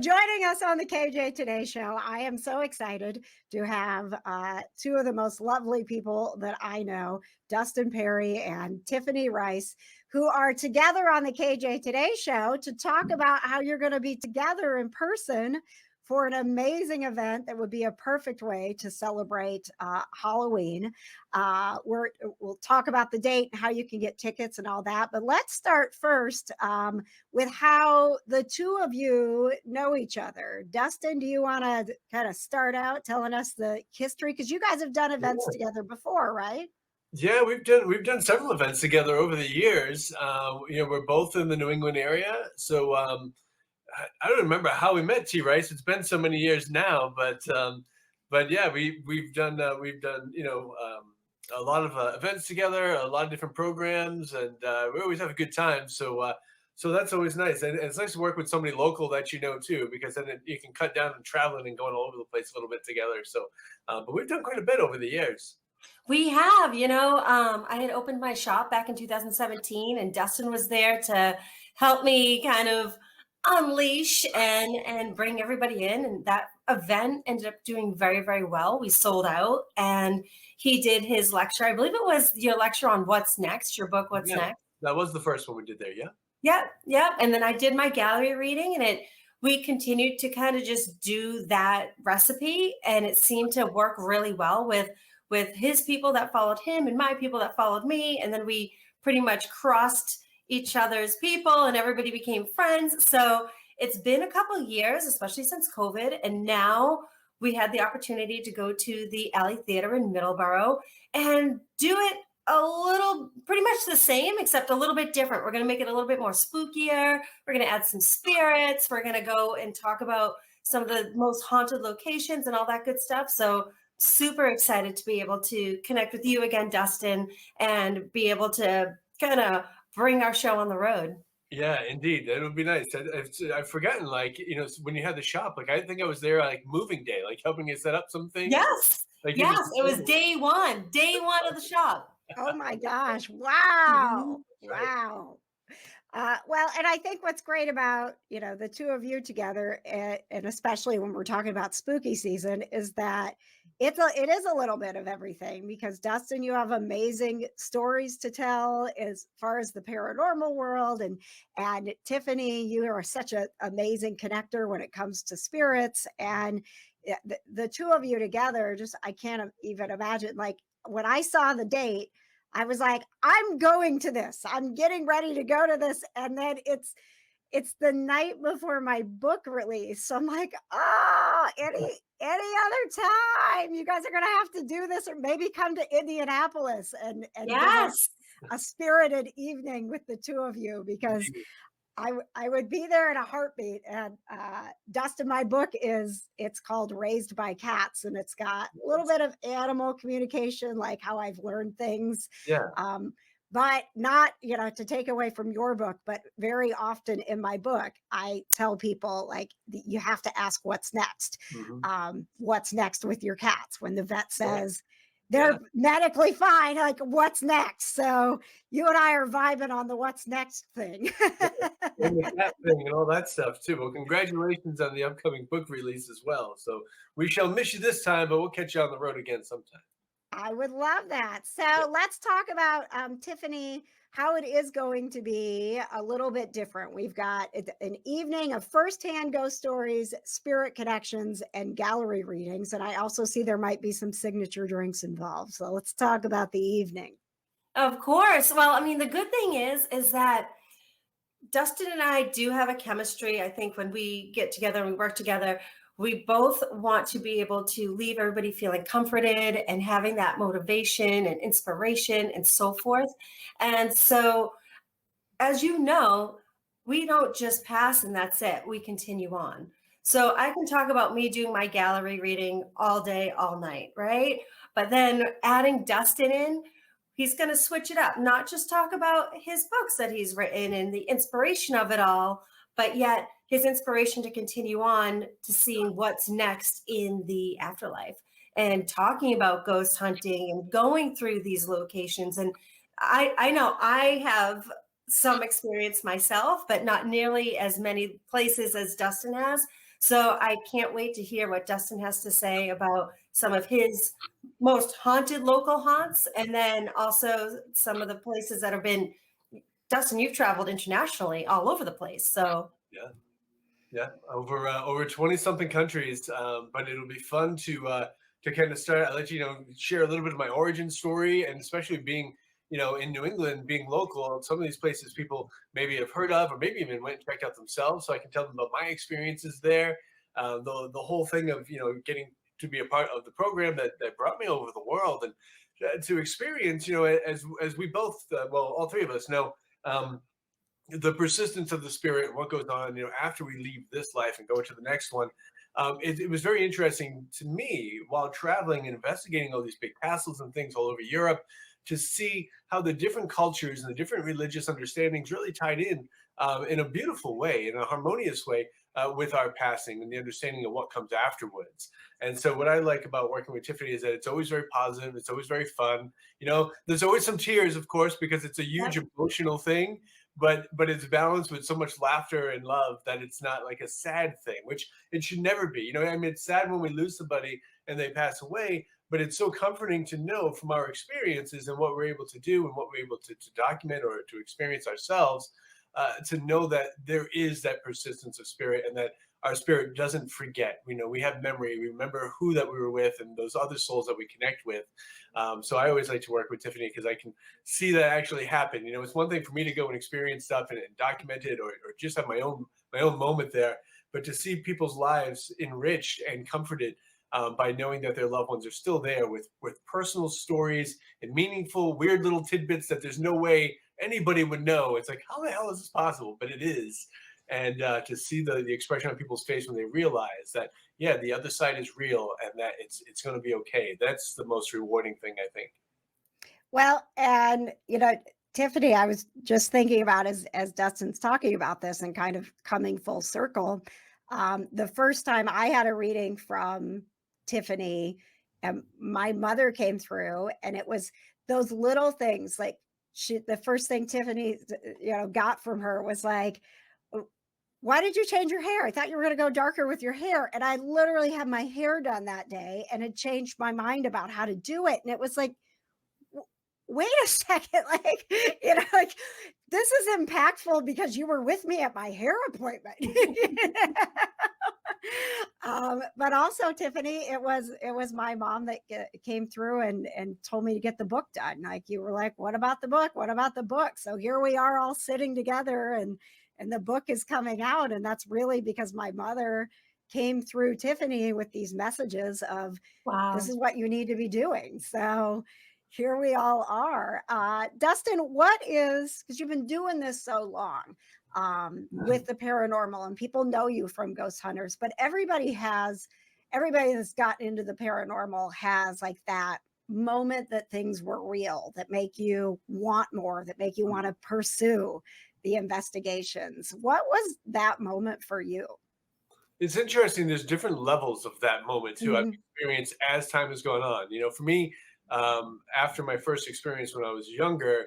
Joining us on the KJ Today Show, I am so excited to have two of the most lovely people that I know, Dustin Pari and Tiffany Rice, who are together on the KJ Today Show to talk about how you're going to be together in person for an amazing event that would be a perfect way to celebrate Halloween. We'll talk about the date, how you can get tickets and all that. But let's start first with how the two of you know each other. Dustin, do you want to kind of start out telling us the history? Because you guys have done events together before, right? Yeah, we've done several events together over the years. We're both in the New England area, so I don't remember how we met, T. Rice. It's been so many years now, but yeah, we've done a lot of events together, a lot of different programs, and we always have a good time. So that's always nice, and it's nice to work with somebody local that you know too, because then you can cut down on traveling and going all over the place a little bit together. So, but we've done quite a bit over the years. We have, I had opened my shop back in 2017 and Dustin was there to help me kind of unleash and bring everybody in. And that event ended up doing very, very well. We sold out and he did his lecture. I believe it was your lecture on what's next, your book, What's Next. That was the first one we did there. Yeah. Yep. And then I did my gallery reading and we continued to kind of just do that recipe and it seemed to work really well with his people that followed him and my people that followed me. And then we pretty much crossed each other's people and everybody became friends. So it's been a couple of years, especially since COVID. And now we had the opportunity to go to the Alley Theater in Middleborough and do it pretty much the same, except a little bit different. We're going to make it a little bit more spookier. We're going to add some spirits. We're going to go and talk about some of the most haunted locations and all that good stuff. So super excited to be able to connect with you again, Dustin, and be able to kind of bring our show on the road. Yeah, indeed. That would be nice. I've forgotten, when you had the shop, I think I was there moving day, helping you set up some things. Yes. It was day one of the shop. Oh my gosh. Wow. Wow. Well, and I think what's great about, the two of you together, and especially when we're talking about spooky season, is that it is a little bit of everything, because Dustin, you have amazing stories to tell as far as the paranormal world, and Tiffany, you are such an amazing connector when it comes to spirits, and the two of you together, I can't even imagine. When I saw the date, I was like, I'm going to this. I'm getting ready to go to this. And then it's the night before my book release. So I'm like, any other time, you guys are going to have to do this, or maybe come to Indianapolis and yes, a spirited evening with the two of you, because I would be there in a heartbeat. And Dustin, my book it's called Raised by Cats, and it's got a little bit of animal communication, like how I've learned things. Yeah. But not, to take away from your book, but very often in my book, I tell people you have to ask what's next. Mm-hmm. What's next with your cats? When the vet says they're medically fine, what's next? So you and I are vibing on the what's next thing. And the cat thing and all that stuff too. Well, congratulations on the upcoming book release as well. So we shall miss you this time, but we'll catch you on the road again sometime. I would love that. So let's talk about Tiffany, how it is going to be a little bit different. We've got an evening of firsthand ghost stories, spirit connections, and gallery readings. And I also see there might be some signature drinks involved. So let's talk about the evening. Of course. Well, I mean, the good thing is that Dustin and I do have a chemistry. I think when we get together and we work together, we both want to be able to leave everybody feeling comforted and having that motivation and inspiration and so forth. And so, as you know, we don't just pass and that's it. We continue on. So I can talk about me doing my gallery reading all day, all night, right? But then adding Dustin in, he's going to switch it up, not just talk about his books that he's written and the inspiration of it all, but yet his inspiration to continue on to seeing what's next in the afterlife and talking about ghost hunting and going through these locations. And I know I have some experience myself, but not nearly as many places as Dustin has. So I can't wait to hear what Dustin has to say about some of his most haunted local haunts, and then also some of the places that have been. Dustin, you've traveled internationally all over the place. So yeah, over 20 something countries. But it'll be fun to kind of start. I'll let you know, share a little bit of my origin story, and especially being, in New England, being local. Some of these places people maybe have heard of, or maybe even went and checked out themselves. So I can tell them about my experiences there. The whole thing of getting to be a part of the program that brought me over the world, and to experience, as we both, well, all three of us know. The persistence of the spirit, what goes on, after we leave this life and go into the next one. It was very interesting to me while traveling and investigating all these big castles and things all over Europe to see how the different cultures and the different religious understandings really tied in a beautiful way, in a harmonious way, with our passing and the understanding of what comes afterwards. And so what I like about working with Tiffany is that it's always very positive. It's always very fun. There's always some tears, of course, because it's a huge emotional thing, but it's balanced with so much laughter and love that it's not like a sad thing, which it should never be. I mean, it's sad when we lose somebody and they pass away, but it's so comforting to know from our experiences and what we're able to do and what we're able to document or to experience ourselves, to know that there is that persistence of spirit, and that our spirit doesn't forget. We have memory. We remember who that we were with and those other souls that we connect with. So I always like to work with Tiffany because I can see that actually happen. It's one thing for me to go and experience stuff and document it, or just have my own moment there, but to see people's lives enriched and comforted by knowing that their loved ones are still there with personal stories and meaningful, weird little tidbits that there's no way anybody would know. It's like, how the hell is this possible? But it is. And to see the expression on people's face when they realize that, yeah, the other side is real and that it's going to be okay. That's the most rewarding thing, I think. Well, and Tiffany, I was just thinking about as Dustin's talking about this and kind of coming full circle. The first time I had a reading from Tiffany, and my mother came through, and it was those little things. Like the first thing Tiffany, got from her was like, why did you change your hair? I thought you were going to go darker with your hair. And I literally had my hair done that day, and it changed my mind about how to do it. And it was like, wait a second, like, like, this is impactful because you were with me at my hair appointment. But also, Tiffany, it was my mom that came through and told me to get the book done. Like, you were like, what about the book? What about the book? So here we are all sitting together, and the book is coming out. And that's really because my mother came through Tiffany with these messages of, wow, this is what you need to be doing. So here we all are. Dustin, what is, because you've been doing this so long with the paranormal, and people know you from Ghosthunters, but everybody that's gotten into the paranormal has like that moment that things were real, that make you want more, that make you want to pursue the investigations. What was that moment for you? It's interesting. There's different levels of that moment too. I've experienced as time has gone on. For me, after my first experience when I was younger,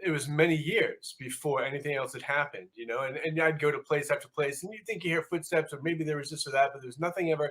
it was many years before anything else had happened, and I'd go to place after place, and you think you hear footsteps, or maybe there was this or that, but there's nothing ever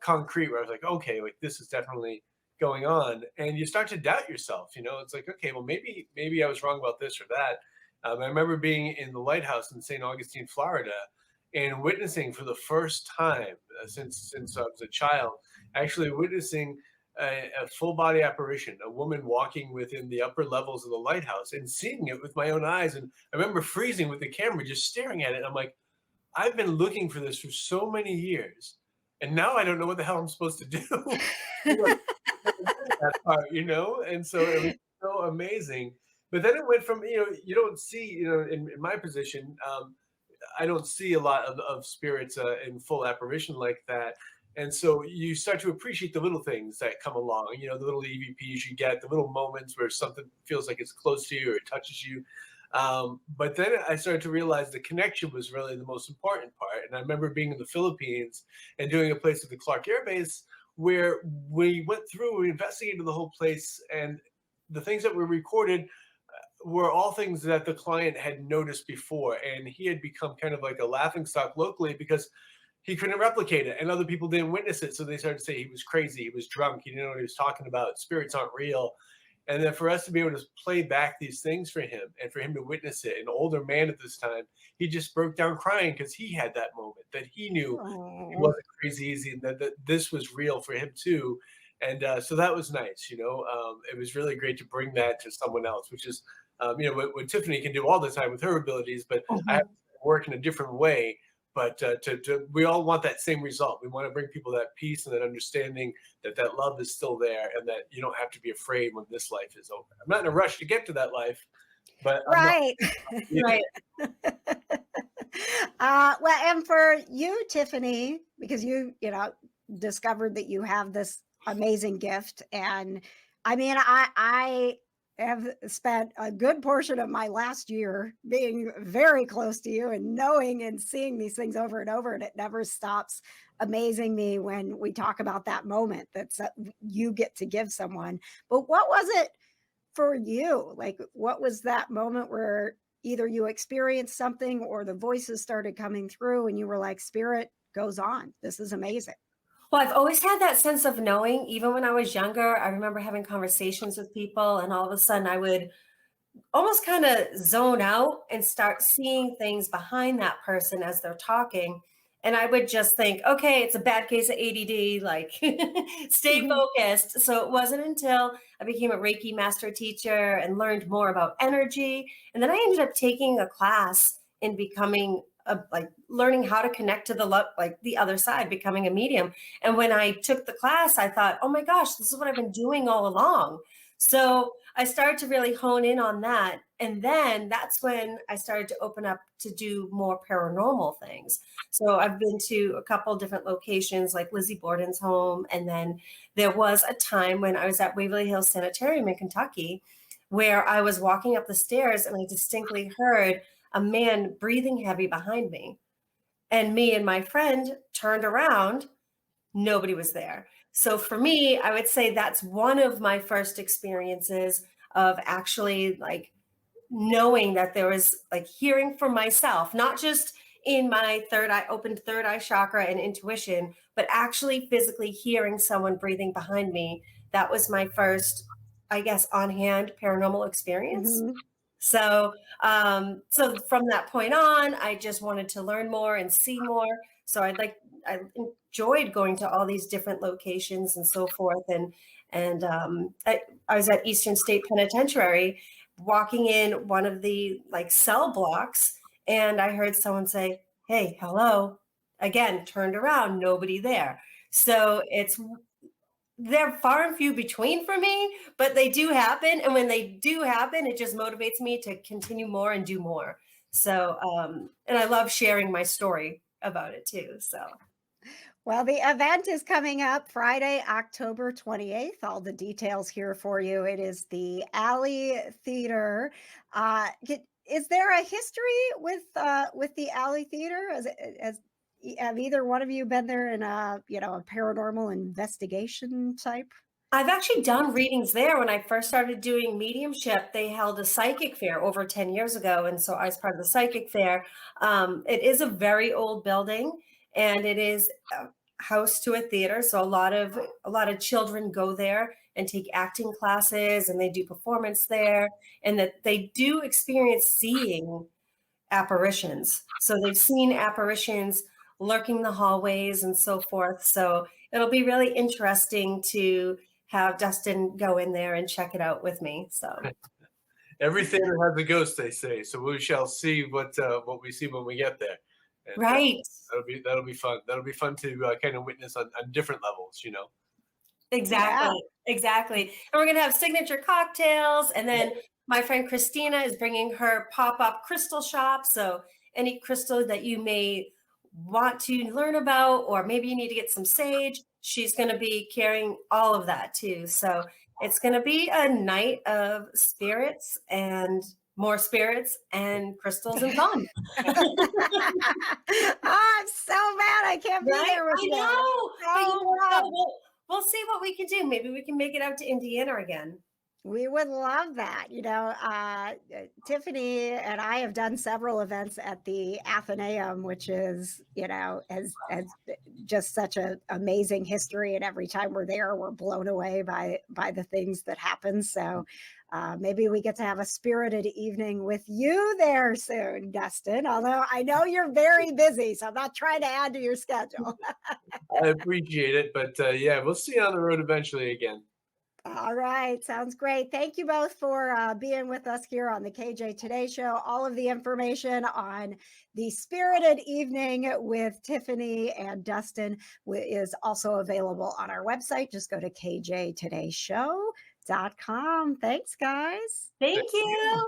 concrete where I was like, okay, like this is definitely going on. And you start to doubt yourself. It's like, okay, well, maybe I was wrong about this or that. I remember being in the lighthouse in St. Augustine, Florida, and witnessing for the first time since I was a child, actually witnessing a full body apparition, a woman walking within the upper levels of the lighthouse, and seeing it with my own eyes. And I remember freezing with the camera, just staring at it. I'm like, I've been looking for this for so many years, and now I don't know what the hell I'm supposed to do. That part, and so it was so amazing. But then it went from, you don't see, in my position, I don't see a lot of spirits in full apparition like that. And so you start to appreciate the little things that come along, the little EVPs you get, the little moments where something feels like it's close to you or it touches you. But then I started to realize the connection was really the most important part. And I remember being in the Philippines and doing a place at the Clark Air Base where we went through, we investigated the whole place, and the things that were recorded were all things that the client had noticed before. And he had become kind of like a laughingstock locally because he couldn't replicate it, and other people didn't witness it. So they started to say he was crazy, he was drunk, he didn't know what he was talking about. Spirits aren't real. And then for us to be able to play back these things for him and for him to witness it, an older man at this time, he just broke down crying because he had that moment that he knew he Oh, wasn't crazy easy and that this was real for him too. And so that was nice, you know. It was really great to bring that to someone else, which is, you know, what Tiffany can do all the time with her abilities, but I have mhm. to work in a different way. But we all want that same result. We want to bring people that peace and that understanding that that love is still there and that you don't have to be afraid when this life is over. I'm not in a rush to get to that life, but I'm not. Right. Right. Well, and for you, Tiffany, because you know, discovered that you have this amazing gift. And I mean, I have spent a good portion of my last year being very close to you and knowing and seeing these things over and over. And it never stops amazing me when we talk about that moment that you get to give someone. But what was it for you? Like, what was that moment where either you experienced something or the voices started coming through and you were like, Spirit goes on. This is amazing. Well, I've always had that sense of knowing. Even when I was younger, I remember having conversations with people, and all of a sudden I would almost kind of zone out and start seeing things behind that person as they're talking. And I would just think, okay, it's a bad case of ADD, like stay Mhm. focused. So it wasn't until I became a Reiki master teacher and learned more about energy. And then I ended up taking a class in becoming like learning how to connect to like the other side, becoming a medium. And when I took the class, I thought, oh my gosh, this is what I've been doing all along. So I started to really hone in on that. And then that's when I started to open up to do more paranormal things. So I've been to a couple different locations like Lizzie Borden's home. And then there was a time when I was at Waverly Hills Sanitarium in Kentucky where I was walking up the stairs and I distinctly heard a man breathing heavy behind me. And me and my friend turned around, nobody was there. So for me, I would say that's one of my first experiences of actually like knowing that there was like hearing for myself, not just in my opened third eye chakra and intuition, but actually physically hearing someone breathing behind me. That was my first, I guess, on hand paranormal experience. Mhm. So, so from that point on, I just wanted to learn more and see more. So I enjoyed going to all these different locations and so forth. I was at Eastern State Penitentiary, walking in one of the like cell blocks, and I heard someone say, "Hey, hello." Again, turned around, nobody there. So they're far and few between for me, but they do happen. And when they do happen, it just motivates me to continue more and do more. So, and I love sharing my story about it too. So, Well, the event is coming up Friday, October 28th. All the details here for you. It is the Alley Theater. Is there a history with the Alley Theater? Have either one of you been there in a paranormal investigation type? I've actually done readings there. When I first started doing mediumship, they held a psychic fair over 10 years ago. And so I was part of the psychic fair. It is a very old building and it is a house to a theater. So a lot of children go there and take acting classes and they do performance there, and that they do experience seeing apparitions. So they've seen apparitions lurking the hallways and so forth. So it'll be really interesting to have Dustin go in there and check it out with me. So Every theater has a ghost, they say. So we shall see what we see when we get there. And right. that'll be fun. That'll be fun to kind of witness on different levels, you know. Exactly. Yeah. Exactly. And we're going to have signature cocktails. And then my friend Christina is bringing her pop-up crystal shop. So any crystal that you may want to learn about, or maybe you need to get some sage, she's going to be carrying all of that too. So it's going to be a night of spirits and more spirits and crystals and fun. Oh, I'm so mad I can't be Right? there with I you. know. But you So know, mad. we'll see what we can do. Maybe we can make it out to Indiana again. We would love that. Tiffany and I have done several events at the Athenaeum, which is, as just such an amazing history. And every time we're there, we're blown away by the things that happen. So maybe we get to have a spirited evening with you there soon, Dustin. Although I know you're very busy, so I'm not trying to add to your schedule. I appreciate it, but yeah, we'll see you on the road eventually again. All right. Sounds great. Thank you both for being with us here on the KJ Today Show. All of the information on the Spirited Evening with Tiffany and Dustin is also available on our website. Just go to kjtodayshow.com. Thanks, guys. Thank you.